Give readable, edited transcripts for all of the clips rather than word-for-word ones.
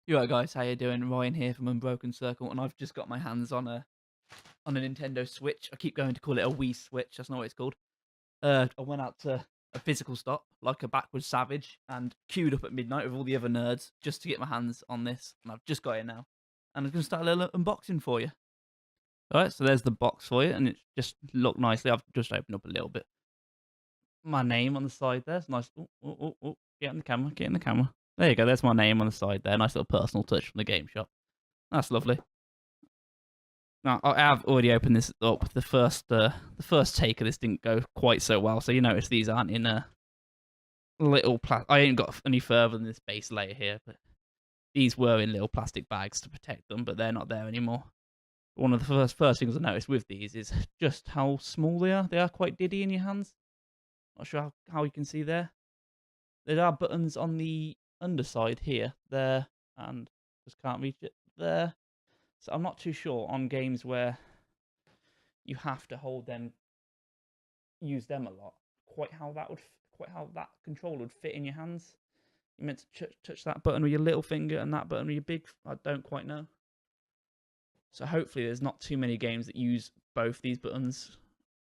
You right, guys? How you doing? Ryan here from Unbroken Circle, and I've just got my hands on a Nintendo Switch. I keep going to call it a Wii Switch. That's not what it's called. I went out to a physical stop, like a backward savage, and queued up at midnight with all the other nerds just to get my hands on this. And I've just got it now, and I'm gonna start a little unboxing for you. All right, so there's the box for you, and it just looked nicely. I've just opened up a little bit. My name on the side there. It's nice. Oh, oh, oh, oh. Get in the camera. Get in the camera. There you go. There's my name on the side there. Nice little personal touch from the game shop. That's lovely. Now, I have already opened this up. The first take of this didn't go quite so well, so you notice these aren't in a little I ain't got any further than this base layer here, but these were in little plastic bags to protect them, but they're not there anymore. One of the first things I noticed with these is just how small they are. They are quite diddy in your hands. Not sure how you can see there. There are buttons on the underside here, there, and just can't reach it there. So I'm not too sure on games where you have to use them a lot. Quite how that controller would fit in your hands. You meant to touch that button with your little finger and that button with your big. I don't quite know. So hopefully there's not too many games that use both these buttons,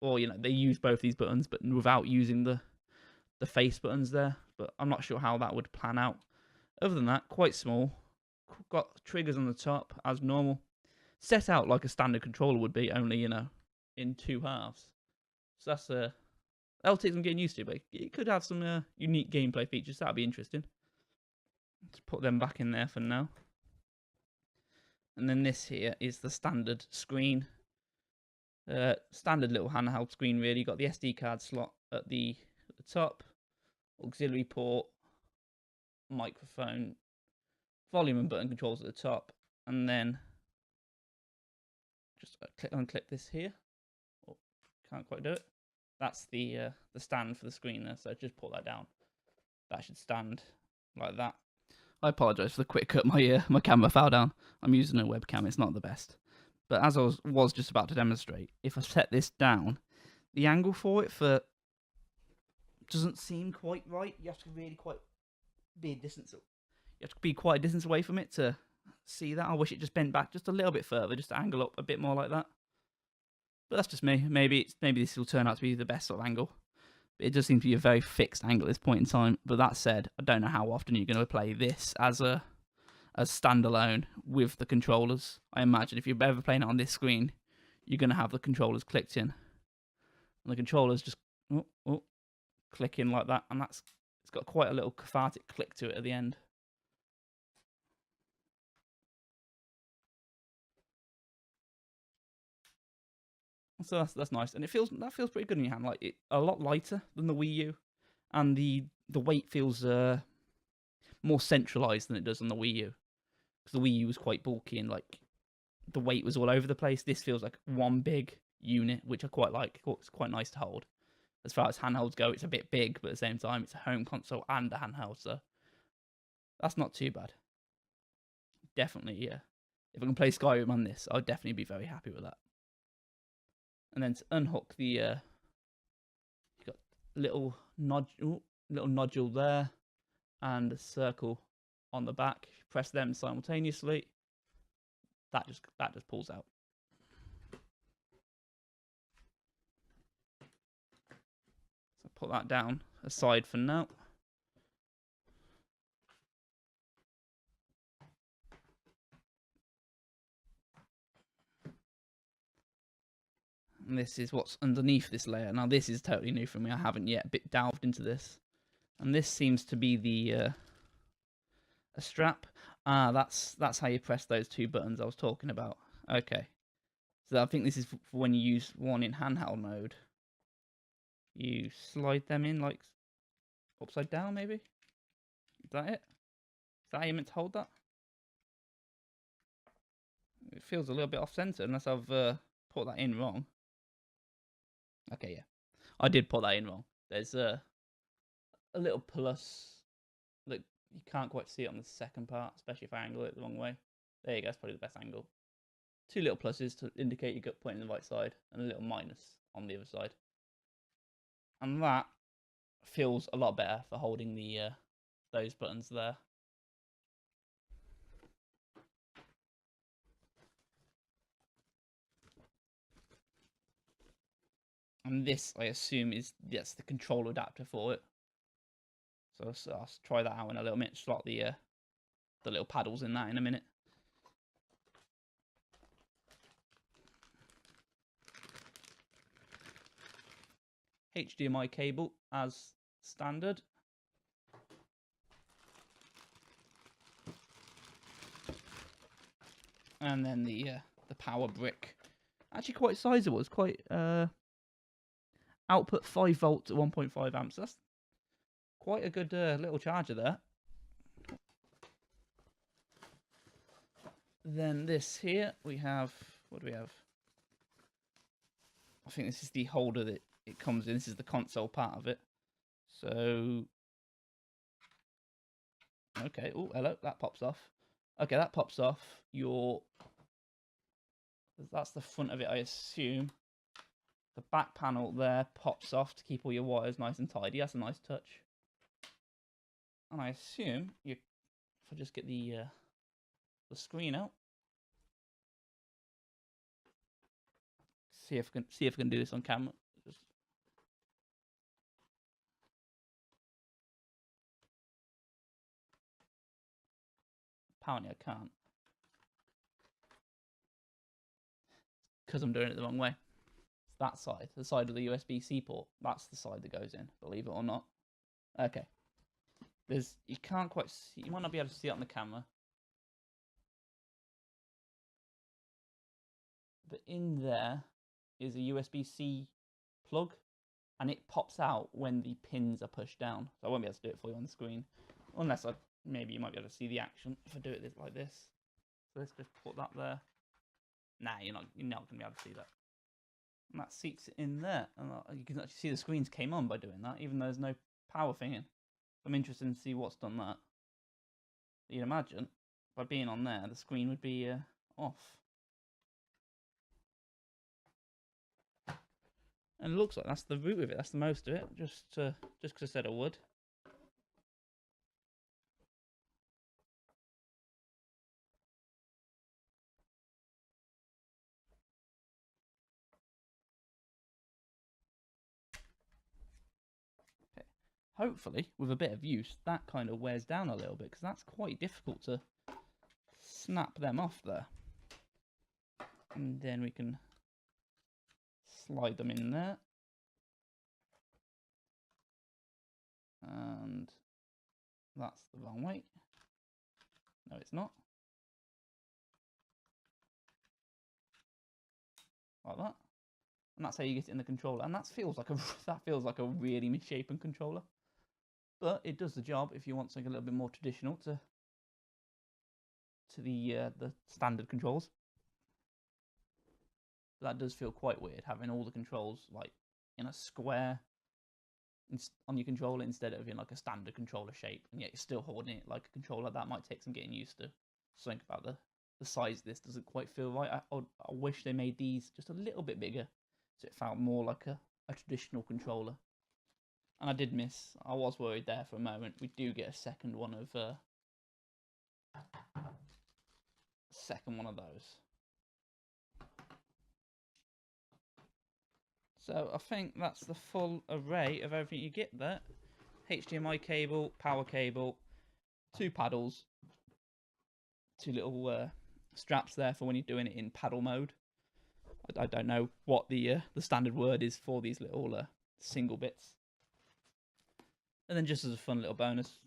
or they use both these buttons but without using the face buttons there. But I'm not sure how that would plan out. Other than that, quite small. Got triggers on the top as normal. Set out like a standard controller would be, only in two halves. So that'll take some getting used to, but it could have some unique gameplay features. That'd be interesting. Let's put them back in there for now. And then this here is the standard screen. Standard little handheld screen, really. Got the SD card slot at the top, auxiliary port, microphone, volume and button controls at the top, and then just unclip this here. Oh, can't quite do it. That's the stand for the screen there, so just put that down. That should stand like that. I apologise for the quick cut. My camera fell down. I'm using a webcam. It's not the best. But as I was just about to demonstrate, if I set this down, the angle for it doesn't seem quite right. You have to really be a distance. You have to be quite a distance away from it to see that. I wish it just bent back just a little bit further, just to angle up a bit more like that. But that's just me. Maybe this will turn out to be the best sort of angle. But it does seem to be a very fixed angle at this point in time. But that said, I don't know how often you're going to play this as standalone with the controllers. I imagine if you're ever playing it on this screen, you're going to have the controllers clicked in. And the controllers just click in like that. And it's got quite a little cathartic click to it at the end. So that's nice, and that feels pretty good in your hand. Like a lot lighter than the Wii U, and the weight feels more centralized than it does on the Wii U. Because the Wii U was quite bulky and like the weight was all over the place. This feels like one big unit, which I quite like. It's quite nice to hold. As far as handhelds go, it's a bit big, but at the same time, it's a home console and a handheld, so that's not too bad. Definitely, yeah. If I can play Skyrim on this, I'd definitely be very happy with that. And then to unhook the, you got little nodule there, and a circle on the back. If you press them simultaneously, that just pulls out. So put that down aside for now. And this is what's underneath this layer. Now this is totally new for me. I haven't yet delved into this. And this seems to be the a strap. That's how you press those two buttons I was talking about. Okay. So I think this is for when you use one in handheld mode. You slide them in like upside down, maybe? Is that it? Is that how you meant to hold that? It feels a little bit off center unless I've put that in wrong. Okay, yeah. I did put that in wrong. There's a little plus that you can't quite see it on the second part, especially if I angle it the wrong way. There you go, that's probably the best angle. Two little pluses to indicate your gut point in the right side, and a little minus on the other side. And that feels a lot better for holding the those buttons there. And this, I assume, is that's the control adapter for it. So I'll try that out in a little minute. Slot the little paddles in that in a minute. HDMI cable as standard. And then the power brick. Actually quite sizable. It's quite output 5 volts at 1.5 amps. That's quite a good little charger there. Then this here we have, what do we have? I think this is the holder that it comes in. This is the console part of it. So okay, oh hello, that pops off. Okay, that pops off. That's the front of it, I assume. The back panel there pops off to keep all your wires nice and tidy. That's a nice touch. And I assume if I just get the screen out, see if I can do this on camera. Apparently I can't, because I'm doing it the wrong way. It's that side, the side of the USB-C port. That's the side that goes in, believe it or not. Okay. You can't quite see, you might not be able to see it on the camera. But in there is a USB-C plug, and it pops out when the pins are pushed down. So I won't be able to do it for you on the screen, unless maybe you might be able to see the action if I do it like this. So let's just put that there. Nah, you're not going to be able to see that. And that seats it in there, and you can actually see the screens came on by doing that, even though there's no power thing in. I'm interested to see what's done that. You'd imagine by being on there, the screen would be off. And it looks like that's the root of it. That's the most of it. Just because I said I would. Okay. Hopefully, with a bit of use, that kind of wears down a little bit, because that's quite difficult to snap them off there. And then we can slide them in there. And that's the wrong way. No, it's not. Like that. And that's how you get it in the controller. And that feels like a really misshapen controller. But it does the job if you want something a little bit more traditional to the standard controls. But that does feel quite weird, having all the controls like in a square on your controller instead of in like a standard controller shape, and yet you're still holding it like a controller. That might take some getting used to. Just think about the size of this doesn't quite feel right. I wish they made these just a little bit bigger, so it felt more like a traditional controller. And I was worried there for a moment. We do get a second one of those. So I think that's the full array of everything you get there. HDMI cable, power cable, 2 paddles, 2 little straps there for when you're doing it in paddle mode. I don't know what the standard word is for these little single bits. And then just as a fun little bonus,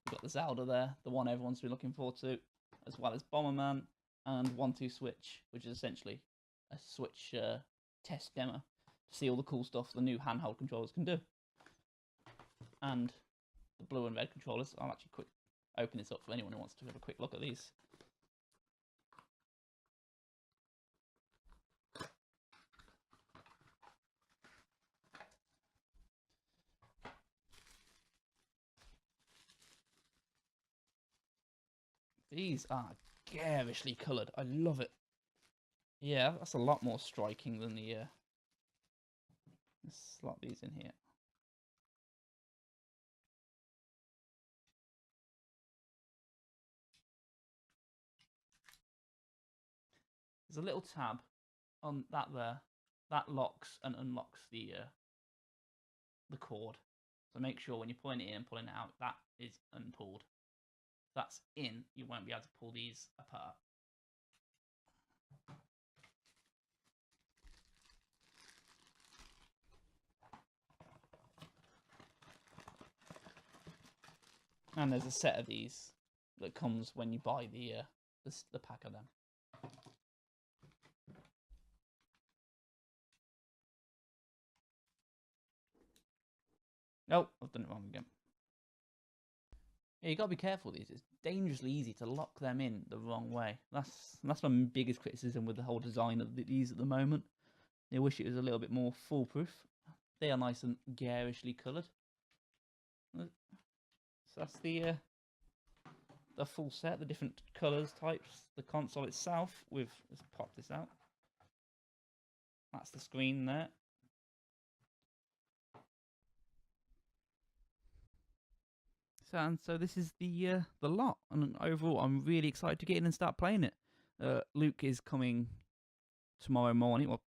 we've got the Zelda there, the one everyone's been looking forward to, as well as Bomberman and 1-2 Switch, which is essentially a Switch test demo to see all the cool stuff the new handheld controllers can do. And the blue and red controllers. I'll actually open this up for anyone who wants to have a quick look at these. These are garishly coloured. I love it. Yeah, that's a lot more striking than the... Let's slot these in here. There's a little tab on that there that locks and unlocks the cord. So make sure when you're pulling it in and pulling it out, that is unpulled. If that's in, you won't be able to pull these apart. And there's a set of these that comes when you buy the pack of them. Oh, I've done it wrong again. Yeah, you gotta be careful with these. It's dangerously easy to lock them in the wrong way. That's my biggest criticism with the whole design of these at the moment. I wish it was a little bit more foolproof. They are nice and garishly coloured. So that's the full set, the different colours, types, the console itself. Let's pop this out. That's the screen there. So this is the lot, and overall, I'm really excited to get in and start playing it. Luke is coming tomorrow morning, well,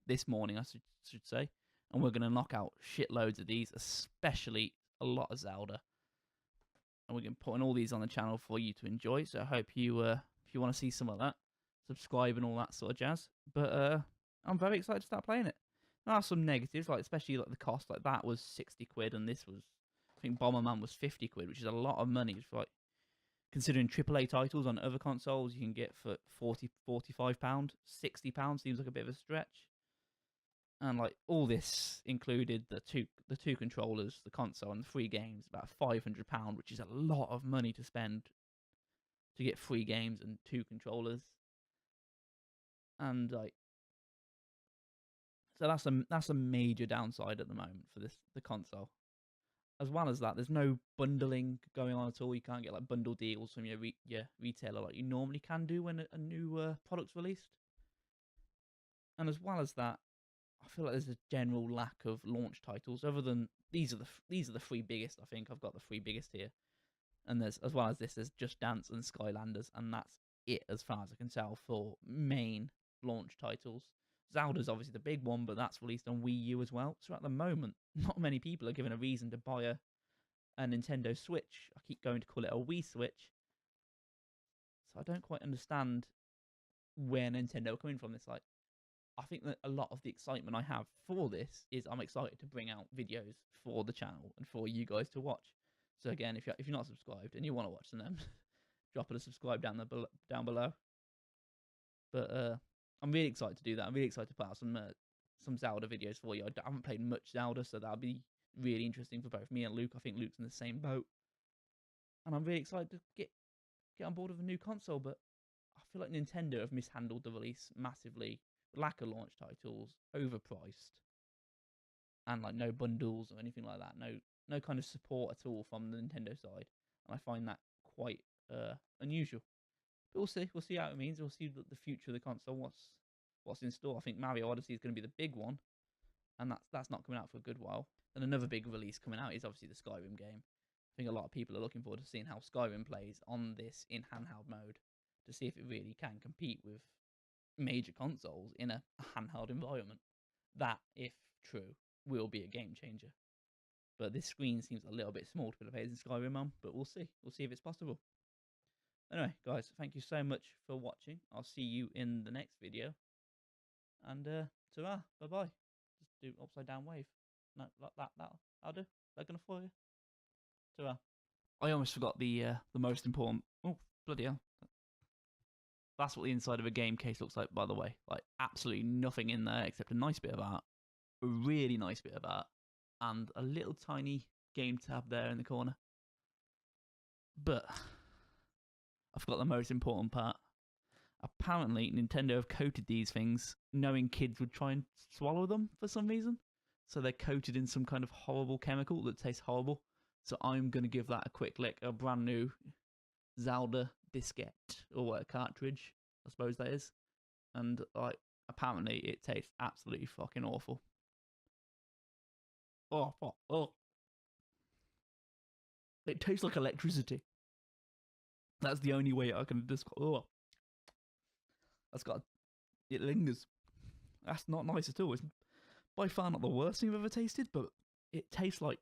this morning I should say, and we're gonna knock out shitloads of these, especially a lot of Zelda. And we're going to put all these on the channel for you to enjoy. So I hope you, if you want to see some of that, subscribe and all that sort of jazz. But I'm very excited to start playing it. There are some negatives, like especially like the cost. Like that was 60 quid, and this was, I think Bomberman was 50 quid, which is a lot of money. For, like, considering AAA titles on other consoles, you can get for 40, 45 pound, 60 pounds seems like a bit of a stretch. And like all this included the two controllers, the console, and the free games, about £500, which is a lot of money to spend to get free games and 2 controllers. And like, so that's a major downside at the moment for the console. As well as that, there's no bundling going on at all. You can't get like bundle deals from your retailer like you normally can do when a new product's released. And as well as that, I feel like there's a general lack of launch titles. Other than these are the 3 biggest. I think I've got the 3 biggest here, and there's, as well as this, there's Just Dance and Skylanders, and that's it as far as I can tell for main launch titles. Zelda's obviously the big one, but that's released on Wii U as well. So at the moment, not many people are given a reason to buy a Nintendo Switch. I keep going to call it a Wii Switch. So I don't quite understand where Nintendo are coming from this. Like, I think that a lot of the excitement I have for this is I'm excited to bring out videos for the channel and for you guys to watch. So again, if you're not subscribed and you want to watch them, drop it a subscribe down below. But I'm really excited to do that. I'm really excited to put out some Zelda videos for you. I haven't played much Zelda, so that'll be really interesting for both me and Luke. I think Luke's in the same boat, and I'm really excited to get on board with a new console. But I feel like Nintendo have mishandled the release massively. Lack of launch titles, overpriced, and like no bundles or anything like that. No kind of support at all from the Nintendo side, and I find that quite unusual. But we'll see how it means. We'll see the future of the console. What's in store. I think Mario Odyssey is going to be the big one, and that's not coming out for a good while. And another big release coming out is obviously the Skyrim game. I think a lot of people are looking forward to seeing how Skyrim plays on this in handheld mode, to see if it really can compete with major consoles in a handheld environment. That, if true, will be a game changer. But this screen seems a little bit small to put a players in Skyrim on, but we'll see. We'll see if it's possible. Anyway, guys, thank you so much for watching. I'll see you in the next video. And ta-ra, bye-bye. Just do upside down wave. No, like that. I'll do. That gonna for you. Ta-ra. I almost forgot the most important. Oh, bloody hell. That's what the inside of a game case looks like, by the way. Like, absolutely nothing in there except a nice bit of art. A really nice bit of art. And a little tiny game tab there in the corner. But I forgot the most important part. Apparently, Nintendo have coated these things knowing kids would try and swallow them for some reason. So they're coated in some kind of horrible chemical that tastes horrible. So I'm going to give that a quick lick. A brand new Zelda diskette or a cartridge, I suppose that is. And like, apparently it tastes absolutely fucking awful. Oh. It tastes like electricity. That's the only way I can describe. Oh. It lingers. That's not nice at all. It's by far not the worst thing I've ever tasted, but it tastes like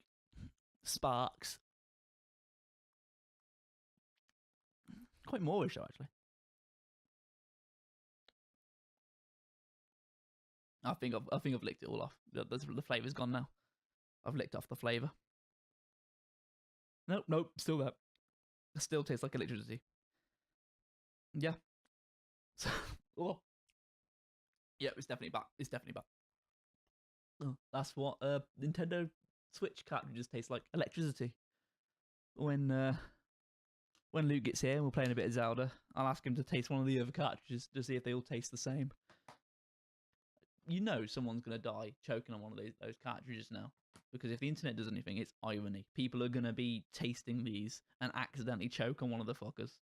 sparks. Quite Moorish, though, actually. I think I've licked it all off. The flavour's gone now. I've licked off the flavour. Nope, still there. It still tastes like electricity. Yeah. So, oh. Yeah, it's definitely back. It's definitely back. Oh, that's what Nintendo Switch cartridges taste like. Electricity. When Luke gets here and we're playing a bit of Zelda, I'll ask him to taste one of the other cartridges to see if they all taste the same. You know someone's going to die choking on one of those cartridges now. Because if the internet does anything, it's irony. People are going to be tasting these and accidentally choke on one of the fuckers.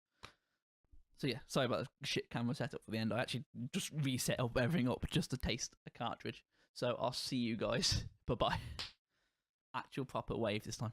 So yeah, sorry about the shit camera setup for the end. I actually just reset everything up just to taste a cartridge. So I'll see you guys. Bye-bye. Actual proper wave this time.